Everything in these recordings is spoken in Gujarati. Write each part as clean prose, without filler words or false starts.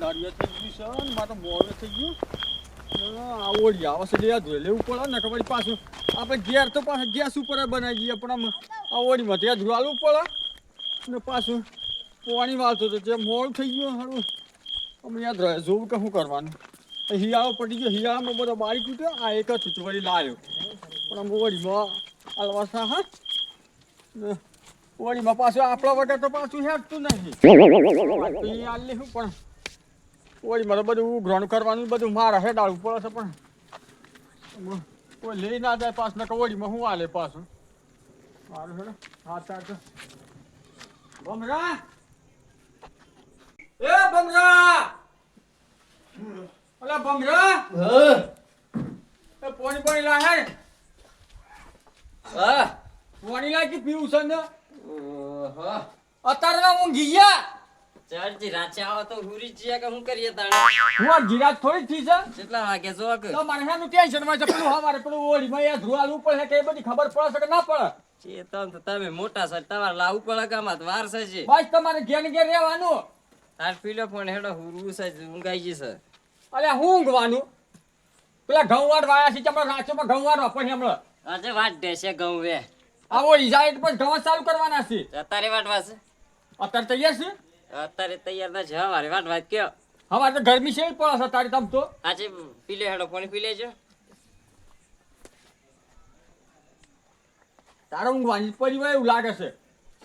દાડિયા થઈ ગયું છે ને મારે મોડું થઈ ગયું આ ઓળી આવે છે લે ધોઈ લેવું પડે ને ખબર પાછું આપણે ઘેર તો પાછું ગેસ ઉપર જ બનાવી દઈએ પણ આમ આ ઓળીમાં ત્યાં ધોવાલું પડે ને પાછું પાણી વાળતું હતું જે મોડું થઈ ગયું સારું અમે યાદ રહે જોવું કે શું કરવાનું હિયાળો પડી ગયો હિયાળામાં બધો બાળી તૂટ્યો આ એક જ વળી લાવ્યો પણ આમ ઓળીમાં અલવાસા હા ને ઓળીમાં પાછું આપણા વગર તો પાછું હેઠતું નહીં હાલ શું પણ ઓળીમાં તો બધું ઉઘરાણ કરવાનું બધું મારે હેડાળવું પડે છે પણ કોઈ લઈ ના જાય પાછું ને ઓળીમાં શું હાલે પાછું મારું છે ને હાથ ચાટ બમરા એ બમરા અલા બમરા એ પાણી લાહે હા પાણી લાગી પીવું છે ને હા અત્યારે ઊંઘી ગયા ચાલજી રાચે આવો તો હુરી જીયા કે હું કરીએ તાણે હું આ ગિરાજ થોડી થઈ છે કેટલા વાગે જો કે તો મારે શાનું ટેન્શન માં છે પેલું હવારે પેલું ઓળીમાં યાર ધોવાલું પડે કે એ બધી ખબર પડે છે કે ના પડે ચેતન તો તમે મોટા છો તમારે લાવવું પડે ગામમાં તો વાર છે છે બસ તમારે ઘેર ને ઘેર રહેવાનું તાર પીલો પણ હેડો હુરવું છે ઊંઘાઈ જશે અલ્યા હું ઊંઘવાનું પેલા ઘઉં વાડ વાયા છે ચમડા રાચોમાં ઘઉં વાડ વાપરી હમણાં આજે વાટ દેશે ઘઉં વે આ ઓળી જાય પછી ઘઉં ચાલુ કરવાના છે અત્યારે વાટવા છે અત્યારે તૈયાર છે અત્યારે તૈયાર ના છે હવારે વાટવા કયો હવારે તો ગરમી છે પડે છે તારી તમ તો આજે પીલે હેડો પાણી પી લેજો તારે ઊંઘવાની પડી હોય એવું લાગે છે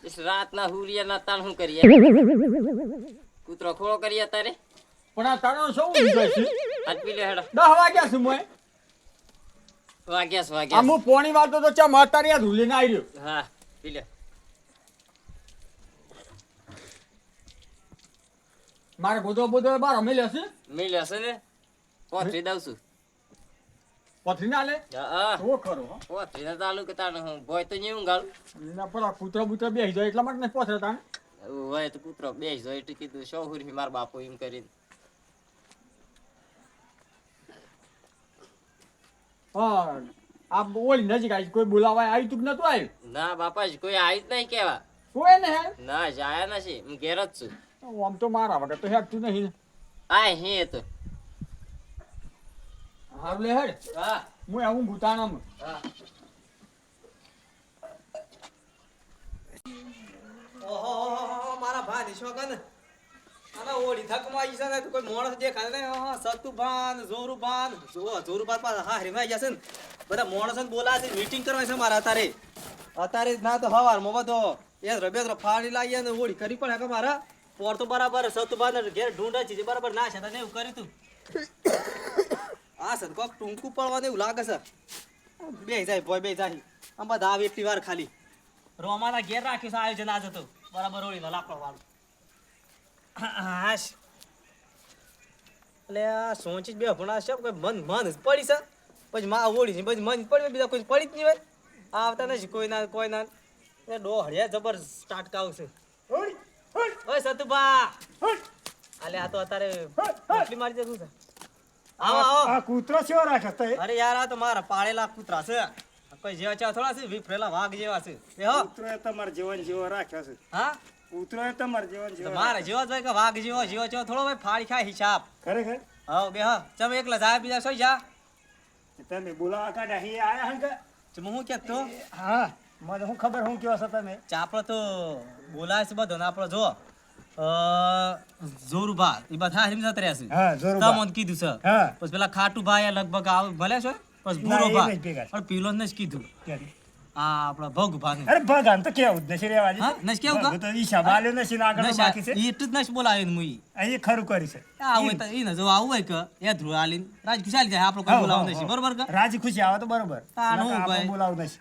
ઇસ રાત ના હુરિયા ના તાણ શું કરીએ કૂતરો ખોળો કરીએ અત્યારે પણ આ તારો શું ઊંઘ છે આજ પીલે હેડો 10 વાગ્યા છે મોય વાગ્યા આમ પોણી વાળતો તો ચમ અત્યારે યાર ધૂલીને આવી રહ્યો હા પીલે મારે ગોદો બોદો બાર અમે લેશે મિલ હશે ને પોતરી દઉં છું પથરી ના લે હા ઓ ખરો હો પોતરી ના ચાલુ કે તાણ હું બોય તો નહીં ઊંઘાડું ના પેલા કૂતરો બૂતરો બેસી જાય એટલા માટે ને પથરે તાને હોય તો કૂતરો બેસ જાય એટલે કીધું શો હુરી માર બાપુ એમ કરીને હા આ ઓળી નજીક આવી કોઈ બોલાવાય આવી તું નતું આવ્યું ના બાપાજી કોઈ આવી જ નહીં કેવા કોઈ ને હે ના જાયા નથી હું ઘેર જ છું આમ તો મારા વગર તો હેઠતું નહીં આય હે તો હારું લે હેડ હા હું આવું ગુતાણામાં હા ઓહો મારા ભાઈ શોકન આના ઓડી થકમાં આવી છે ને તો કોઈ માણસ દેખાય ને સતુભાન જોરુભાન જોરુભાન પાછા હા હરીમાં જશે ને બધા માણસો બોલા છે મીટિંગ કરવાની છે મારા અત્યારે ના તો હવારમાં બધો એ રબેદ્ર ફાડી લાગી ને ઓડી કરી પણ કે મારા પોર તો બરાબર સતુભાન ઘેર ઢૂંઢા છે બરાબર ના છે તને એવું કર્યું તું આ સર કોક ટૂંકું પડવાનું એવું લાગે છે બે જાય ભોય બે જાય આમ બધા આવે એટલી વાર ખાલી રોમાના ઘેર રાખ્યું છે આયોજન આજે તો બરાબર ઓળીનો લાકડો વાળો હાશ એટલે આ સોચી જ બે ભણા છે કોઈ મન જ પડી છે પછી માં ઓળી છે પછી મન પડી બીજા કોઈ પડી જ નહીં હોય આવતા નથી કોઈ ના એ ડો હળિયા જબર સ્ટાર્ટ કાવ છે ઓય સતુભા અલે આ તો અત્યારે એટલી મારી જતું છે આવો આવો આ કૂતરો કેવો રાખે તે અરે યાર આ તો મારા પાળેલા કૂતરા છે કોઈ જેવા ચા થોડા છે વિફરેલા વાઘ જેવા છે એ હો કૂતરો એ તમાર જીવન જેવો રાખ્યો છે હા કૂતરો એ તમાર જીવન જેવો મારા જેવો જ હોય કે વાઘ જેવો ચો થોડો ભાઈ ફાડી ખાય હિસાબ ખરેખર હા બે હા ચમ એકલા જાય બીજા સોઈ જા તમે બોલાવા કાઢ્યા અહીં આયા હંક ચમ હું કે તો હા મને હું ખબર હું કેવા છો તમે ચાપડો તો બોલાય છે બધો ને આપણો જો જોરુભા એ બધા હરીમ જત રહ્યા છે હા જોરુભા તમને કીધું છે હા પછી પેલા ખાટુ ભાઈ લગભગ આવ ભલે છે પછી ના, ભૂરો એ ભા નહીં ભેગા છે. પણ પીલો ને જ કીધું ક્યાંથી? આ આપણા ભગ ભાને અરે ભગવાન તો કેવું જ નથી રેવા હા, નથી કેવું કા? તો હિસાબ આલ્યો નથી ને આગળ બાકી છે એટલું જ નથી બોલાવ્યું મુઈ અહીં ખરું કરી છે આ હોય તો ઈને જો આવું હોય કે એ ધ્રુવ આલીન રાજ ખુશાલ જાય આપણો કોઈ બોલાવ નથી બરોબર કે રાજી ખુશી આવે તો બરોબર તાણ હું નકર આપણે ભાઈ. બોલાવું નથી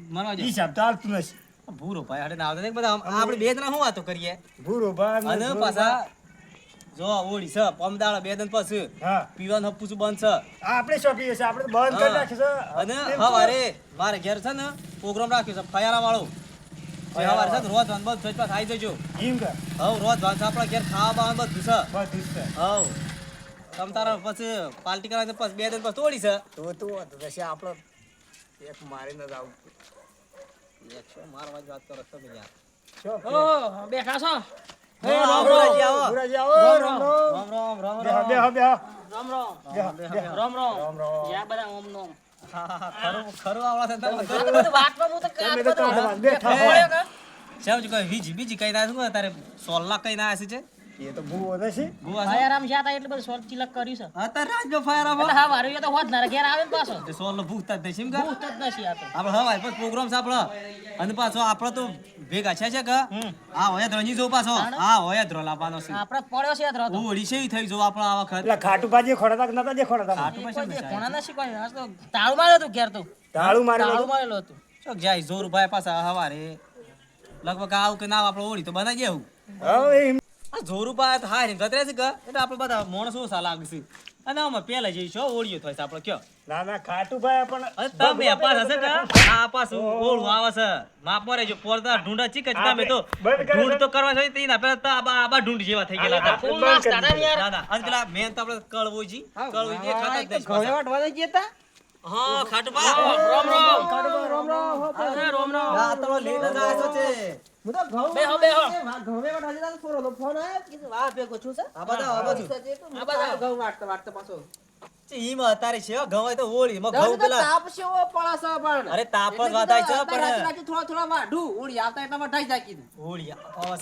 મરવા જો હિસાબ તો હાલતું નથી ભૂરો ભાઈ હડે ના આવતા દેખ બધા આપણે બે જણા શું વાતો કરીએ ભૂરો ભાગ અને પાછા જો ઓડી છે પમદાળ બે દન પછી હા પીવાનું હપ્પું બંધ છે આ આપણે શું પીએ છે આપણે તો બંધ કરી નાખ્યું છે અને હવારે મારે ઘેર છે ને પ્રોગ્રામ રાખ્યો છે ફયારા વાળો હવારે છે ને રોજ વાન બધું થઈ ખાઈ જજો એમ કે હવ રોજ વાન આપણા ઘેર ખાવા બાવા બધું છે બધું જ છે હવ તમ તારા પછી પાર્ટી કરાવીને પછી બે દિન પછી તોડી છે તો પછી આપણે એક મારીને જ આવું મારવા જ વાત કરો તમે યાર શું ઓ બેઠા છો રામ ભુરાજી આવો. ભુરાજી આવો. રામ રામ. રામ રામ બેહો બેહો. રામ રામ યા બધા ઓમ નોમ ખરું આવડે છે તમે. આ તો બધું વાતમાં હું તો તમે તો કાઢવા બેઠા બોલ્યો હોય. કે? સાહેબ કોઈ બીજી કઈ ના શું તારે 16 લાખ કઈ ના આસી છે એ તો ભૂવો નથી. ગુવા છે ફાયર આમ જ્યાં તા એટલે બધું શોર્ટ ચિલક કર્યું છે અત્યારે રાજનો ફાયર આવો એટલે હા વારું તો હોત ના ઘેર આવે ને પાછો તે 16 ભૂખતા જ નહીં કા ભૂત જ નથી આ તો આપણે હવાય પછી પ્રોગ્રામ સાંભળો અને પાછો આપણે તો ભેગા છે કે હા હોય ધ્રજી જો પાછો હા હોય ધ્રો લાવવાનો છે આપણે પડ્યો છે યાદ રહો ઓડી છે થઈ જો આપણે આ વખત એટલે ખાટુભાજી ખોડાતા કે નતા જે ખોડાતા? ખાટું પૈસા કોઈ કોણા ના શીખવાય આજ તો તાળું માર્યો હતું ઘેર તો તાળું મારેલું તાળું હતું. મારેલું હતું ચોક જાય જોર ભાઈ પાછા હવારે લગભગ આવું કે ના આપણે ઓડી તો બનાવી જેવું હવે એમ આ જોરુપા તો હારી ગતરે છે કે એટલે આપણે બધા માણસો ઓછા લાગશે અને અમે પહેલા જઈશું ઓળિયો થાય છે આપણે કયો ના ના ખાટુભાઈ પણ અને તમે પાસ હશે કે આ પાછું ઓળું આવે છે માપ મરે જો પોરદા ઢૂંઢા ચીક જ તમે તો બંધ કરે ઢૂંઢ તો કરવા જોઈએ તેના પહેલા તો આબા ઢૂંઢ જેવા થઈ ગયેલા હતા ફૂલ નાસ્તા ને યાર ના ના અને પેલા મેન તો આપણે કળવોજી કળવોજી ખાતા જ નહીં પાછા. હા ખાટુબા રામ રામ ખાટુભાઈ રામ રામ. અરે રામ રામ આ તો લઈને જ આવ્યો છે બેહો બેહો આ બધા આ બાજુ ઈમ તારે છે હો, ઘઉં હોય તો ઓળી માં ઘઉં પેલા અરે તાપ જ વાતાય છે પણ ઓળી આવે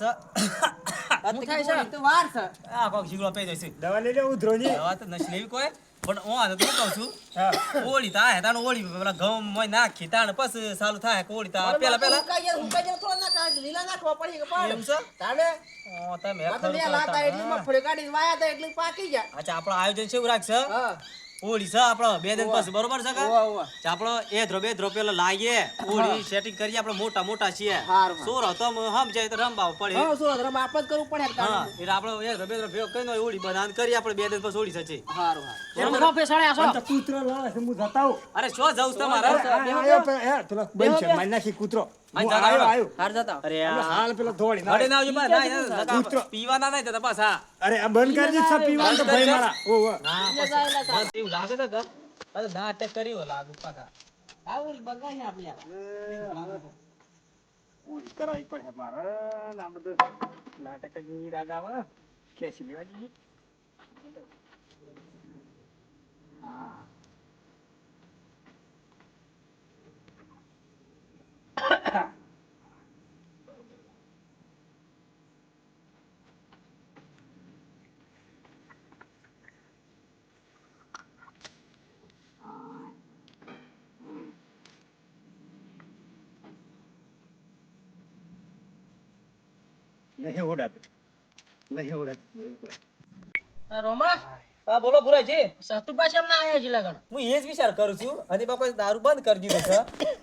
છે આ કોક શીગળો પે જશે દવા લઈ લે ઉધરોજી. દવા તો નસી લેવી કોઈ પણ હું આને તો કહું છું હા. ઓળી તા હેતાનો ઓળી પેલા ઘઉં મોય નાખી તાણ પછી ચાલુ થાય કે ઓળી તા પેલા પેલા એમ છે ઓ તમે ખરું અચ્છા આપણો આયોજન છે એવું રાખશે ઓળી છે આપણો 2 દિન પછી બરોબર છે કે આપણો એ ધ્રો પેલા લાગીએ ઓળી સેટિંગ કરીએ આપણે મોટા મોટા છીએ સોર હતો સમજાય તો રંબાવ પડે હા એટલે આપણો એ ધ્રો ભેગો કઈ ઓળી બનાન કરી આપણે 2 દિન પછી ઓળી થશે રમખો પેસાડ્યા છો પણ તો કૂતરો લાવે છે, હું જતા આવું. અરે શું જવું તમારે આયો પેલો બંધ છે, મારી નાખી કૂતરો. હું આયો આયો. અરે પેલો હાલ પેલો ધોળી ના અડે ના આવ્યો. આવજો બા ના કૂતરો. પીવાના નહીં થતા પાછા અરે આ બંધ કરજે જ છે પીવાનું તો ભાઈ મારા. ઓહો. ના પછી મને એવું લાગે છે કે અરે નાટક કર્યું લાગુ પાછા ઊંઘ કરાવી પડે મારે. આ બધું નાટક જ ઈરાદ આવે. ખેંચી લેવા જોઈએ. નહીં ઉડાતું. નહીં ઉડાતું. રોમા હા બોલો ભુરાજી સતુ પાસે એમ ના આયા છે લગન હું એ જ વિચાર કરું છું અને બાપા દારૂ બંધ કરી દીધો છે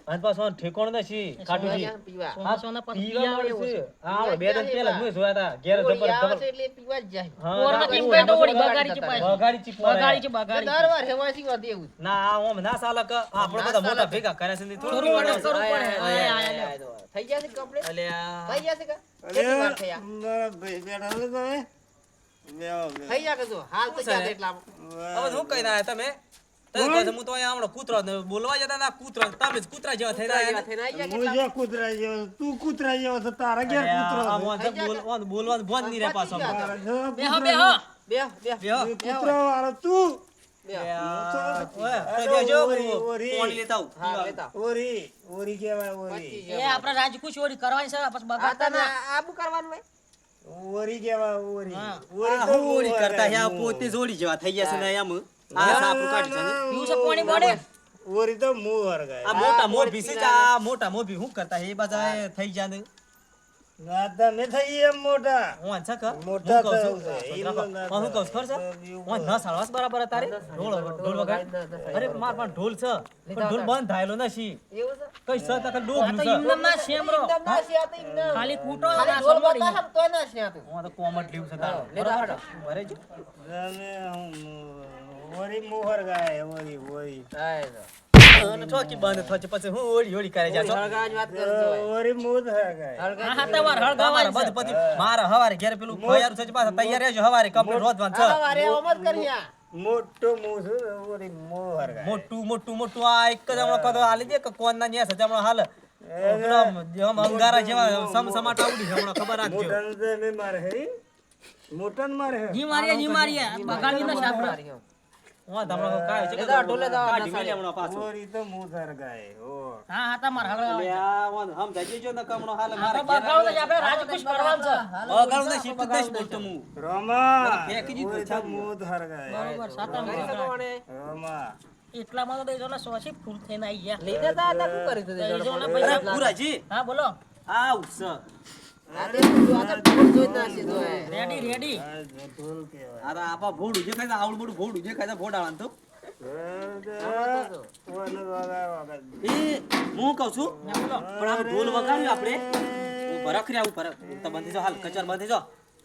અને પાછો ઠેકોણ નથી ખાટુજી સોના સોના પછી પીવા મળે છે હા 2 દિન પહેલા મેં જોયા હતા ઘેર જબર હા ઓરના ટીમ પે તો ઓળી બગાડી છે પાછી બગાડી ચીપ બગાડી છે બગાડી ના આ ઓમ ના સાલા કે આપણે બધા મોટા ભેગા કર્યા છે ને થોડું થોડું વડે કરવું પડે અલ્યા મારા ભાઈ બેઠા છો તમે? બેહો, બેહો. હવે હું કઈ ના તમે તમે કહો છો, હું તો અહીંયા હમણાં કૂતરો ને બોલવા જતા ના કૂતરો તમે જ કૂતરા જેવા થઈ રહ્યા હું જે કૂતરા જેવો, તું કૂતરા જેવો છો, તારા ઘેર કૂતરો છે. બોલવાનું બંધ નહીં રહે પાછો તારા જેવો બેહો કૂતરો બેહો બેહો. છે. કૂતરો વાળો તું. ઓય, તો બેજો, પાણી લેતા આવું. ઓરી કહેવાય, ઓરી. એ આપણે રાજકુશ ઓરી કરવાની છે પછી બગાડતા ના ઓરી કહેવાય, ઓરી. હા. આ તો હું ઓળી કરતા ઓરી. યા પોતે જોડી જેવા થઈ ગયા છે ને એમ આ સાપરું કાઢી છે ને. પીવું છે પાણી મળે ઓરી તો મોહર ગાય. આ મોટા મોભી છે જ, આ મોટા મોભી હું કરતા એ બધા એ થઈ ગયા ને ના તમે થઈ એમ મોટા. હું છે કે મોટા હું કહું છું. થવું છે. રાખો. હું કહું છું ખબર છે હું ન સાળવાસ બરાબર તારે ઢોલ વગાડ અરે માર પણ ઢોલ છે પણ ઢોલ બંધ થાયેલો નથી કઈ છે તો આ ડૂબલું તો છે ઇમનામ ના શેમરો ખાલી કૂટો અને આ સંભાળી હું તો કોમટ લીવ છે તારો બરાબર ભરે જ તમે ઓરી મોહર ગાય, ઓરી, ઓરી. અને ચોકી બંધ થશે પછી હું ઓળી ઓળી કરે જા છો ઓરી મોહર ગાય. હા હા તમાર હળગાવાની બધું છે પછી મારે હવારે ઘેર પેલું ખોયારું છે પાછા તૈયાર રહેજો હવારે કમ્પ્લીટ રોધવાનું છે મોટો મોહ છે, ઓરી મોહર ગાય. મોટું મોટું મોટું આ એક જ હમણાં કદો હાલી દે કે કોણ ના ન્યાસ હમણાં હાલ પેલા આમ અંગારા જેવા સમસમાટ આવડી છે, હમણાં ખબર રાખજો. જી મારીએ બગાડી ન સાપડા હા, તમારો કાય છે કે લેદા, ઢોલે દા, કાઢી ના મેલે હમણાં પાછું. હા તમાર હગળ આવે એટલે આ વાંધો સમજાઈ જજો ને કે હમણાં હાલે મારે આપણે બગાડો તો આપણે રાજકુશ કરવાનું છે બગાડું નહીં, સીધું જ નહીં બોલતો હું. ફેંકી દીધું છાપમાં. બરોબર સાતમ બગાડે એટલામાં તો દેજો ને સોસી ફૂલ થઈને આવી ગયા લઈ દેતા હતા શું કરી દીધું દેજો ને અરે પૈસા ભુરાજી, હા બોલો આ ઉત્સવ. રેડી આ તો આપા ભોડું જે ખાય આવડું મોટું ભોડું જે ખાય ભોડાળા તો એ હું કહું છું પણ આમ ઢોલ વગાડ્યું આપણે હું ભરખ રે આવું ભરખ તો બંધી જો હાલ કચર બંધી જો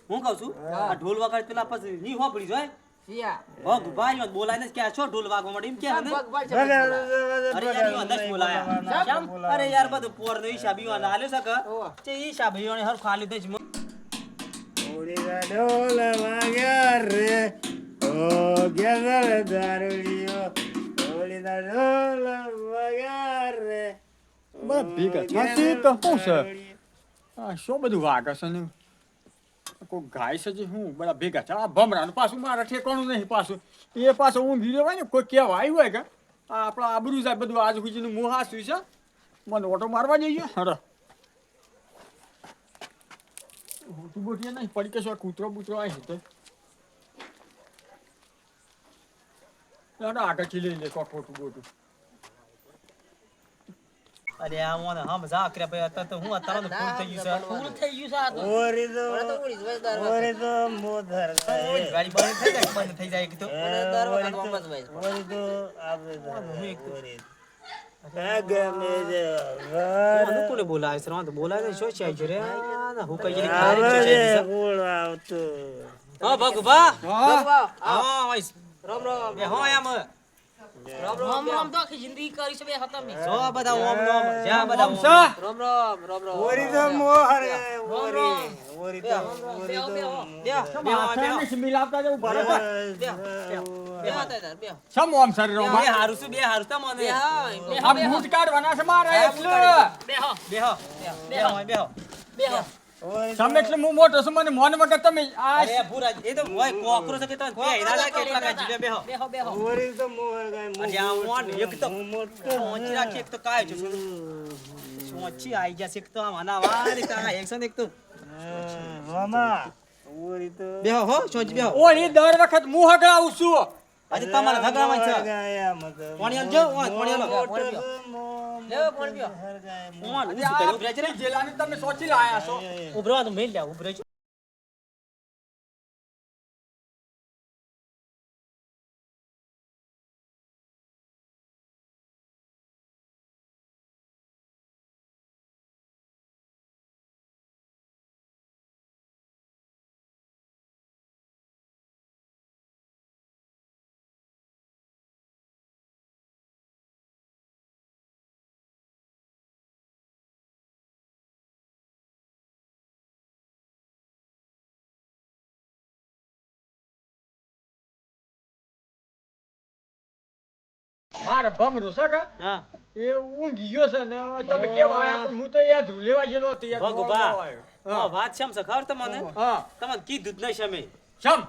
હું કહું છું આ ઢોલ વગાડ પેલા પછી ની હો પડી જાય ભગ ભાઈ બોલાય ને કે છો ઢોલ વાગવા માંડી એમ કે ને અરે યાર ઈ અંદર બોલાયા અરે યાર બધું પોર નો હિસાબ ઈ વાના આલ્યો સક તે હિસાબ ઈ હર ખાલી દે બધા ભેગા થશે તો શું છે આ શું બધું વાગે છે ને કોઈ ગાય છે જે હું બધા ભેગા છે આ ભમરાનું પાછું મારા ઠેકાણું નહીં પાછું એ પાછું ઊંઘી રહ્યો હોય ને કોઈ કહેવા આવ્યું હોય કે આ આપણા આબરૂ જાય બધું આજ સુધીનું મોહ હાસ્યું છે મને ઓટો મારવા જઈએ હરે હોટું બોટીએ નહીં પડી કે શું કૂતરો બૂતરો આવી તો આગળથી લઈ લે કોક હોટું બોટું અરે આ મોને હમ જા કરે ભાઈ અત્યારે તો હું અત્યારે ફૂલ થઈ ગયું છે ફૂલ થઈ ગયું છે આ તો ઓરી તો મોધર ગાડી બંધ થઈ જાય બંધ થઈ જાય કે તો કોને બોલાય છે તો બોલાય ને શું છે રે ના હું કઈ હા ભગવા હા વાઈસ રામ રામ બે હો આમ રામ તો આખી જિંદગી કરી છે બે હતા મે જો બધા ઓમ નોમ જ્યાં બધા ઓમ રામ ઓરી તો મોહર ઓરી તો મિલાવતા જવું ભરે બે સમ ઓમ સર રો બે હારું છું બે હારું તા મને આ ભૂત કાઢવાના છે મારે એટલે બેહો બેહો બેહો બેહો તમે એટલે હું મોટો છું મને મોન વગર તમે આ અરે ભૂરા એ તો હોય કોકરો છે કે તો બે હિરા કેટલા કાજી બેહો બેહો અરે આ મોન એક તો મોચી રાખી એક તો કાય છે સોચી આઈ ગયા છે એક તો આમ આના વારી કા એક્શન એક તો બેહો હો સોચી બેહો ઓલી દર વખત હું હગડાવું છું આજે તમારે ધગરામાં છે પાણી આલજો પાણી આલો લેવો પણ બેહો મોન હું શું કર્યું ઉભરા છે જેલાને તમે સોચી લાયા છો ઉભરા તો મેલ લ્યા ઉભરા છે મારે ભમરો છે કે હા એ ઊંઘી ગયો છે ને તમે કેવા આયા પણ હું તો યાદ લેવા ગયેલો હતો યાર ભગવા હા વાત છે સર ખબર તમને હા તમને કીધું જ નહીં છે મેં સમ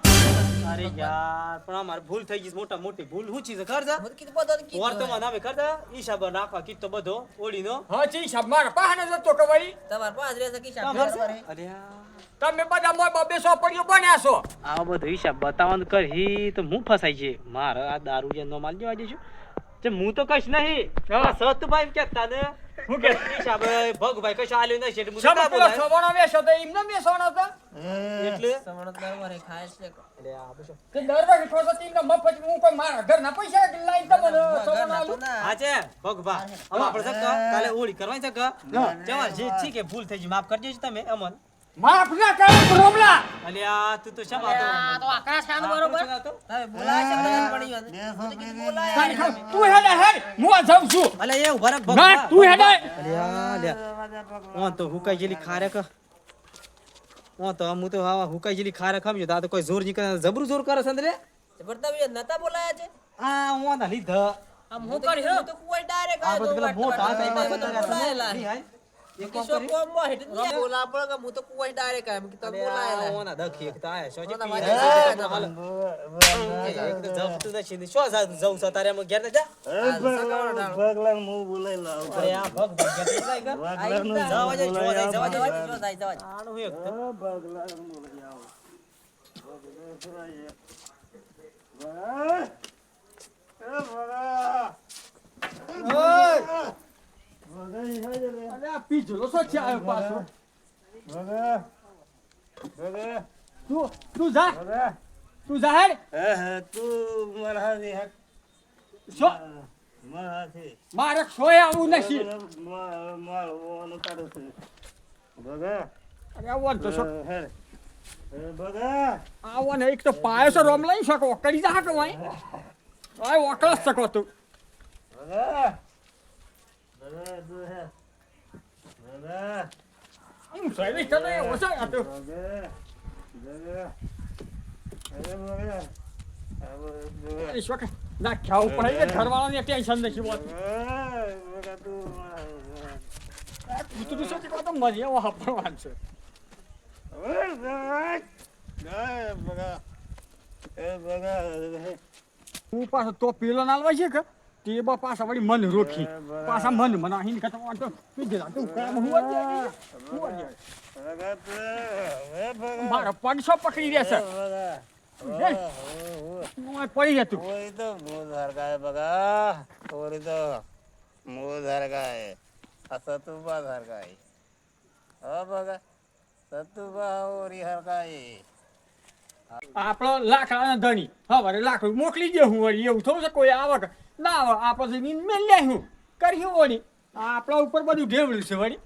અરે યાર પણ અમાર ભૂલ થઈ ગઈ છે, મોટા મોટી ભૂલ શું છે ખબર છે મત કીધું બધું કીધું ઓર તો મને અમે કરતા હિસાબ નાખવા કીધું તો બધો ઓડીનો હા જી સાહેબ મારા પાહને જતો કે વળી તમાર પાંચ રહેશે કી ખબર સાહેબ છે? અરે તમે બધા મોય બબે સોપડીઓ બન્યા છો આ બધો હિસાબ બતાવવાનું કરી તો હું ફસાઈ છે મારે આ દારૂ જે નો માલ જવા જઈશું તે હું તો કશ નહીં હા. સતુભાઈ કેતા ને હું કે હિસાબ ભગભાઈ કશ આલ્યો નહીં છે એટલે હું સમ ના પેલો બોલાય. સવાણો વેસો તો એમને વેસવાનો હતો એટલે સમણતદાર મારે ખાય છે અરે આ બધો કે દર વખત ખોસો તીન મફત હું કોઈ મારા ઘરના પૈસા લાઈન તમને સવાણો આલું હા છે ભગભા હવે આપણે સક્કા કાલે ઓળી કરવાની સક્કા જવા જે છે કે ભૂલ થઈ ગઈ માફ કરી દેજો તમે અમન માફ ના કરો રોમલા અલ્યા તું તો શા આ તો આકરા શાન બરોબર તમે બોલાય છે બધા પડી ગયો હું તો કીધું બોલાય તું હેડે હેડ હું જાઉં છું અલ્યા એ ઉભા રે ના ભગભા તું હેડે અલ્યા લ્યા ઓન તો હુકાઈ જેલી ખારેક ઓન તો હું તો હા હુકાઈ જેલી ખારેક ખમજો તા તો કોઈ જોર નીકળે જબરું જોર કરે છે અંદર બરતાવી નતા બોલાયા છે આ ઓન લીધા આમ હું કર્યો તો કોઈ ડાયરેક્ટ આ બધું પેલા મોટા હાથ આઈ પાસે બોલાયેલા. બોલાયેલા નહીં હાય એક કામ કરી કોમમાં હેઠ નહીં બોલા પડે કે હું તો કોઈ ડાયરેક્ટ આમ કે તો બોલાયેલા. ઓના દખી એક તાય સોજી ઓના પી વાજે જાય જાય હાલ એક તો જપતું નથી ને શું જવું છે તારે અમે ઘેર ને જા ભગલાન હું બોલાઈ લાવ અરે આ ભગ ઘેર થી લાઈ ગયો ભગલાન જવા દે જવા દે જવા દે જો જાય જવા દે. આનું એક ભગલાન બોલાઈ આવો અરે આ પીજલો શું છે આવ્યો પાછો તું જા હેડ શું મારે સોય આવું નથી અરે આવવાનું તો શું આવવાનું એક તો પાયો છે રોમ લઈ શકો કરી જા કે વાય આ ઓકળ શકો તું હું સહી કરે ઓછો આ તો ઈશ વખત ના ખાવું પડે કે ઘરવાળાને ટેન્શન નથી હોતું કૂતરું શું કહો તો મરી એવો હપડવાનું છે હું પાછો તો પેલો નાલવા છે કે તે બા પાછા વળી મન રોકી પાછા મન મનાહીને કરતા વાંધો પીધેલા તું કામ હુવા દે મારા પગ શું પકડી રહેશે પડી જતું આપણો લાકડાના ધણી હવે લાકડું મોકલી દે હું વળી એવું થયું છે કોઈ આવે કે ના આવે આપણે મેં લે હું કર્યું વળી આપણા ઉપર બધું ઢેવડ્યું છે વળી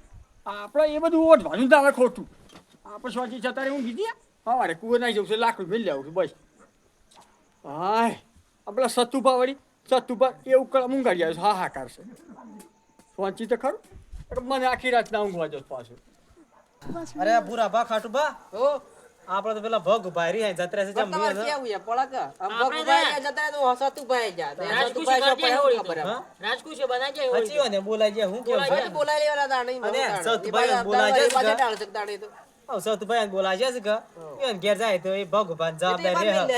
આપણે એ બધું ઓઢવાનું જ આવે ખોટું આપણે સોચી છતાં હું કીધી સવારે કુવો નાઈ જવું છે લાકડું મેં આવું છું બસ હાય આપણા સતુભા વળી સતુભા એવું કળા મૂંગાડી આવ્યો હા હા કરશે સોચી તો ખરું મને આખી રાત ના ઊંઘવા જતો પાછું અરે પૂરા ભા ખાટુ ભા ઓ આપણે તો પેલા ભગ ભારી હે જત્રા છે જમ તમારે કેવું છે પડક આમ ભગવાન જતા તો હસતુભાઈ જા હસતુભાઈ જો પડે હોળી ખબર રાજકુશે બનાઈ જાય હોળી હચીઓ ને બોલાઈ જાય હું કેવું બોલાય બોલાય લેવાના તા નહીં અને સતુભાઈ બોલાઈ જાય પાછા ડાળ શકતા નહીં તો ઓ સતુભાઈ બોલાઈ જાય છે કે એને ઘેર જાય તો એ ભગવાન જવાબદાર રે અને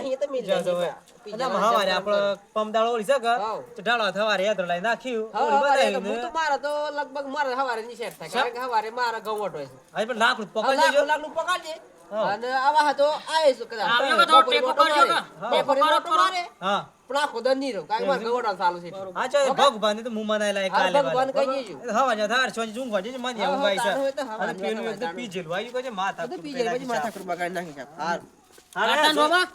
હવારે આપણે પમદાળ ઓળી છે કે તો ઢાળવા થવારે યાદ લઈ નાખ્યું ઓળી બનાવી હું તો મારા તો લગભગ મારા હવારે ની સેટ થાય કારણ કે હવારે મારા ગવટ હોય છે આ પણ લાખ પકડી લેજો લાકડું પકડજે અને આવા હતો આવે છે કદાચ આવ્યો કે તો ટેકો કરજો કે ટેકો મારે હા પણ આખો દર નહીં રહો કારણ કે મારા ગવટ ચાલુ છે આ ચાલે ભગવાન ને તો મું મનાય લાય કાલે ભગવાન કહી દેજો હવા જા ધાર સોજી જું ગોજે મને એવું ગાય છે હોય તો હવા અને પેલું એકદમ પીજેલું આયુ કે માથા બધું પી જાય પછી માથા પર બગાડી નાખી છે હાર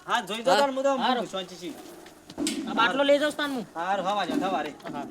હા જોઈ તો તાર મુદો સોજી છી આ બાટલો લઈ જાવ સ્થાન હું હાર હવા જા થવારે હા